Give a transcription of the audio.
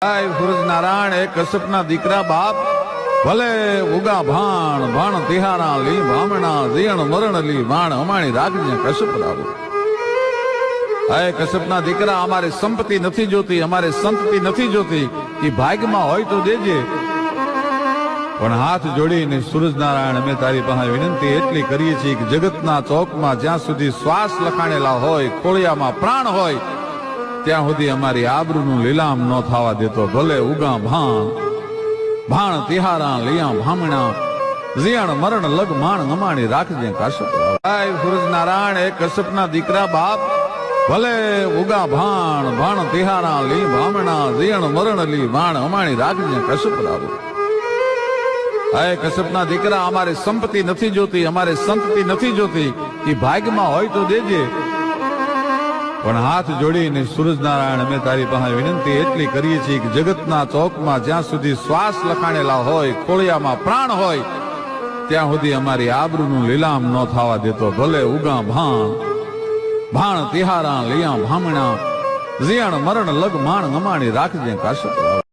સૂરજ નારાયણ એ કશ્યપના દીકરા બાપ ભલે ઉગા ભાણ ભાણ તિહારા લી ભામણા જીણ મરણ લી વાણ અમાણી રાખજે કશ્યપ રાવ. હે કશ્યપના દીકરા, અમારે સંપત્તિ નથી જોતી, અમારે સંતતિ નથી જોતી, એ ભાગ્યમાં હોય તો દેજે. પણ હાથ જોડીને સૂરજ નારાયણ અમે તારી પાસે વિનંતી એટલી કરીએ છીએ કે જગતના ચોકમાં જ્યાં સુધી શ્વાસ લખાણેલા હોય, ખોળિયામાં પ્રાણ હોય, ત્યાં સુધી અમારી આબરૂનું લીલામ ન થવા દેતો. ભલે ઉગા ભાણ ભાણ તિહારા લિયા ભામણા જીણ મરણ લગ માણ અમાણી રાખજે કશ્યપ. સૂરજ નારાયણ એ કશ્યપના દીકરા બાપ ભલે ઉગા ભાણ ભાણ તિહારા લી ભામણા જીણ મરણ લી વાણ અમાણી રાખજે કશ્યપ રાવ. હે કશ્યપના દીકરા, અમારે સંપત્તિ નથી જોતી, અમારે સંતતિ નથી જોતી, એ ભાગ્યમાં હોય તો દેજે. પણ હાથ જોડીને સૂરજ નારાયણ અમે તારી પાસે વિનંતી એટલી કરીએ છીએ કે જગતના ચોકમાં જ્યાં સુધી શ્વાસ લખાણેલા હોય, ખોળિયામાં પ્રાણ હોય, ત્યાં સુધી અમારી આબરૂનું લીલામ ન થવા દેતો. ભલે ઉગા ભાણ ભાણ તિહારા લિયા ભામણા જીણ મરણ લગ માણ અમાણી રાખજે કશ્યપ.